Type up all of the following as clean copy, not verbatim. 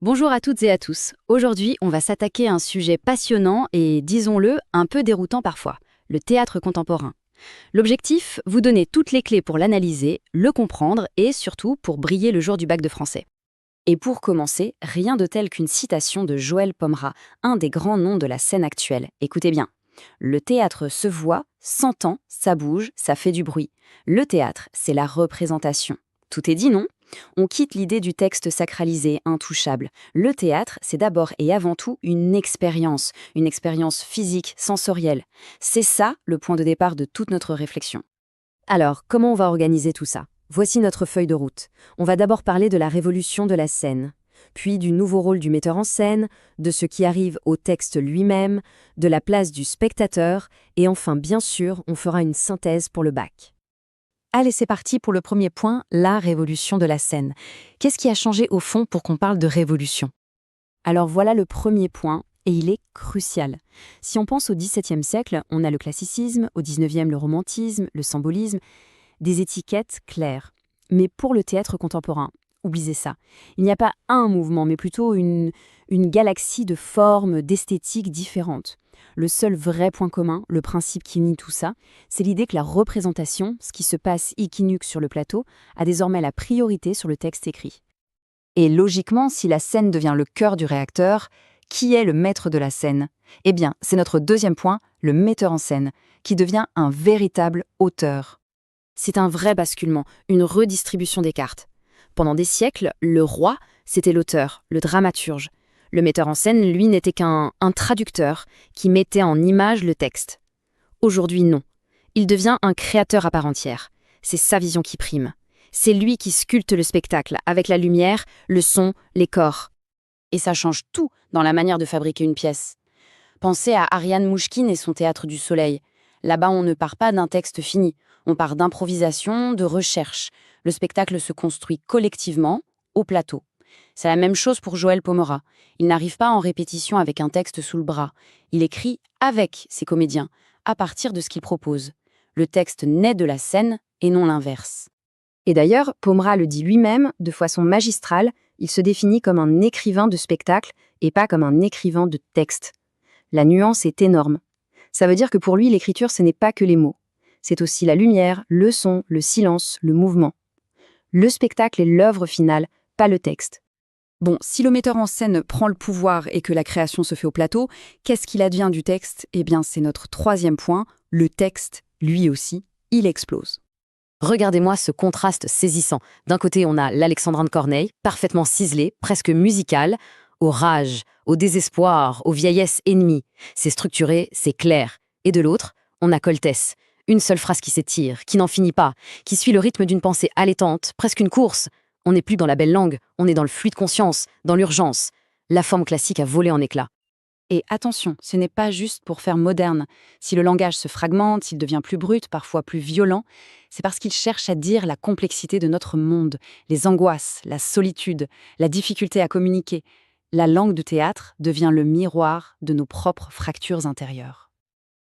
Bonjour à toutes et à tous. Aujourd'hui, on va s'attaquer à un sujet passionnant et, disons-le, un peu déroutant parfois, le théâtre contemporain. L'objectif, vous donner toutes les clés pour l'analyser, le comprendre et surtout pour briller le jour du bac de français. Et pour commencer, rien de tel qu'une citation de Joël Pomera, un des grands noms de la scène actuelle. Écoutez bien. Le théâtre se voit, s'entend, ça bouge, ça fait du bruit. Le théâtre, c'est la représentation. Tout est dit, non? On quitte l'idée du texte sacralisé, intouchable. Le théâtre, c'est d'abord et avant tout une expérience physique, sensorielle. C'est ça le point de départ de toute notre réflexion. Alors, comment on va organiser tout ça? Voici notre feuille de route. On va d'abord parler de la révolution de la scène, puis du nouveau rôle du metteur en scène, de ce qui arrive au texte lui-même, de la place du spectateur, et enfin, bien sûr, on fera une synthèse pour le bac. Allez, c'est parti pour le premier point, la révolution de la scène. Qu'est-ce qui a changé au fond pour qu'on parle de révolution? Alors voilà le premier point, et il est crucial. Si on pense au XVIIe siècle, on a le classicisme, au XIXe le romantisme, le symbolisme, des étiquettes claires. Mais pour le théâtre contemporain, oubliez ça. Il n'y a pas un mouvement, mais plutôt une galaxie de formes, d'esthétiques différentes. Le seul vrai point commun, le principe qui unit tout ça, c'est l'idée que la représentation, ce qui se passe ici sur le plateau, a désormais la priorité sur le texte écrit. Et logiquement, si la scène devient le cœur du réacteur, qui est le maître de la scène? Eh bien, c'est notre deuxième point, le metteur en scène, qui devient un véritable auteur. C'est un vrai basculement, une redistribution des cartes. Pendant des siècles, le roi, c'était l'auteur, le dramaturge. Le metteur en scène, lui, n'était qu'un traducteur qui mettait en image le texte. Aujourd'hui, non. Il devient un créateur à part entière. C'est sa vision qui prime. C'est lui qui sculpte le spectacle avec la lumière, le son, les corps. Et ça change tout dans la manière de fabriquer une pièce. Pensez à Ariane Mouchkine et son Théâtre du Soleil. Là-bas, on ne part pas d'un texte fini. On part d'improvisation, de recherche. Le spectacle se construit collectivement, au plateau. C'est la même chose pour Joël Pomera. Il n'arrive pas en répétition avec un texte sous le bras. Il écrit avec ses comédiens, à partir de ce qu'il propose. Le texte naît de la scène et non l'inverse. Et d'ailleurs, Pomera le dit lui-même, de façon magistrale, il se définit comme un écrivain de spectacle et pas comme un écrivain de texte. La nuance est énorme. Ça veut dire que pour lui, l'écriture, ce n'est pas que les mots. C'est aussi la lumière, le son, le silence, le mouvement. Le spectacle est l'œuvre finale, pas le texte. Bon, si le metteur en scène prend le pouvoir et que la création se fait au plateau, qu'est-ce qu'il advient du texte? Eh bien, c'est notre troisième point. Le texte, lui aussi, il explose. Regardez-moi ce contraste saisissant. D'un côté, on a l'Alexandrin de Corneille, parfaitement ciselé, presque musical, aux rages, au désespoir, aux vieillesses ennemies. C'est structuré, c'est clair. Et de l'autre, on a Coltès. Une seule phrase qui s'étire, qui n'en finit pas, qui suit le rythme d'une pensée allaitante, presque une course. On n'est plus dans la belle langue, on est dans le flux de conscience, dans l'urgence. La forme classique a volé en éclats. Et attention, ce n'est pas juste pour faire moderne. Si le langage se fragmente, s'il devient plus brut, parfois plus violent, c'est parce qu'il cherche à dire la complexité de notre monde, les angoisses, la solitude, la difficulté à communiquer. La langue de théâtre devient le miroir de nos propres fractures intérieures.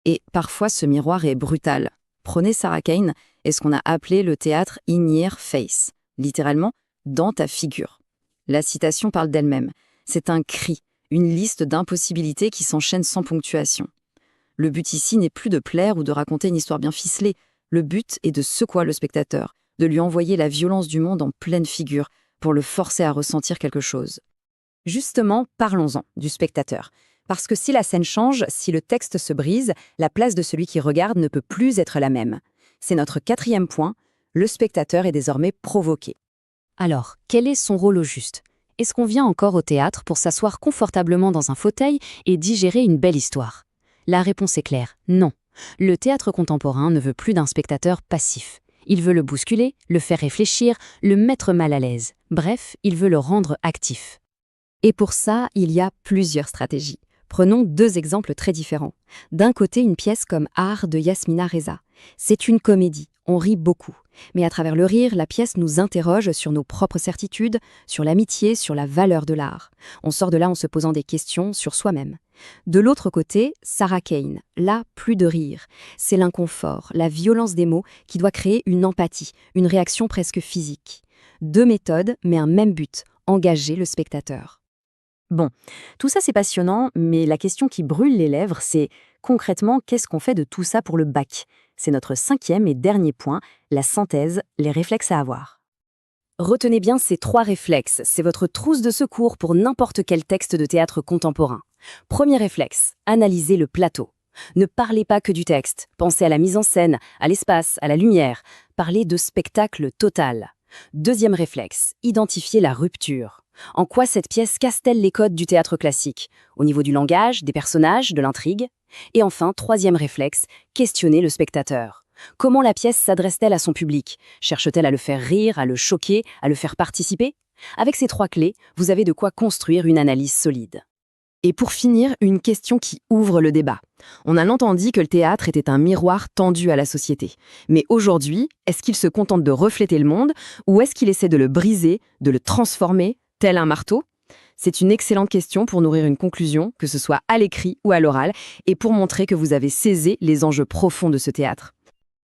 Et parfois, ce miroir est brutal. Prenez Sarah Kane et ce qu'on a appelé le théâtre in your face, littéralement dans ta figure. La citation parle d'elle-même. C'est un cri, une liste d'impossibilités qui s'enchaînent sans ponctuation. Le but ici n'est plus de plaire ou de raconter une histoire bien ficelée. Le but est de secouer le spectateur, de lui envoyer la violence du monde en pleine figure pour le forcer à ressentir quelque chose. Justement, parlons-en du spectateur. Parce que si la scène change, si le texte se brise, la place de celui qui regarde ne peut plus être la même. C'est notre quatrième point, le spectateur est désormais provoqué. Alors, quel est son rôle au juste? Est-ce qu'on vient encore au théâtre pour s'asseoir confortablement dans un fauteuil et digérer une belle histoire? La réponse est claire, non. Le théâtre contemporain ne veut plus d'un spectateur passif. Il veut le bousculer, le faire réfléchir, le mettre mal à l'aise. Bref, il veut le rendre actif. Et pour ça, il y a plusieurs stratégies. Prenons deux exemples très différents. D'un côté, une pièce comme Art de Yasmina Reza. C'est une comédie, on rit beaucoup. Mais à travers le rire, la pièce nous interroge sur nos propres certitudes, sur l'amitié, sur la valeur de l'art. On sort de là en se posant des questions sur soi-même. De l'autre côté, Sarah Kane. Là, plus de rire. C'est l'inconfort, la violence des mots qui doit créer une empathie, une réaction presque physique. Deux méthodes, mais un même but, engager le spectateur. Bon, tout ça c'est passionnant, mais la question qui brûle les lèvres, c'est concrètement qu'est-ce qu'on fait de tout ça pour le bac? C'est notre 5e et dernier point, la synthèse, les réflexes à avoir. Retenez bien ces 3 réflexes, c'est votre trousse de secours pour n'importe quel texte de théâtre contemporain. Premier réflexe, analysez le plateau. Ne parlez pas que du texte, pensez à la mise en scène, à l'espace, à la lumière. Parlez de spectacle total. Deuxième réflexe, identifiez la rupture. En quoi cette pièce casse-t-elle les codes du théâtre classique? Au niveau du langage, des personnages, de l'intrigue? Et enfin, troisième réflexe, questionnez le spectateur. Comment la pièce s'adresse-t-elle à son public? Cherche-t-elle à le faire rire, à le choquer, à le faire participer? Avec ces 3 clés, vous avez de quoi construire une analyse solide. Et pour finir, une question qui ouvre le débat. On a longtemps dit que le théâtre était un miroir tendu à la société. Mais aujourd'hui, est-ce qu'il se contente de refléter le monde ou est-ce qu'il essaie de le briser, de le transformer, tel un marteau? C'est une excellente question pour nourrir une conclusion, que ce soit à l'écrit ou à l'oral, et pour montrer que vous avez saisi les enjeux profonds de ce théâtre.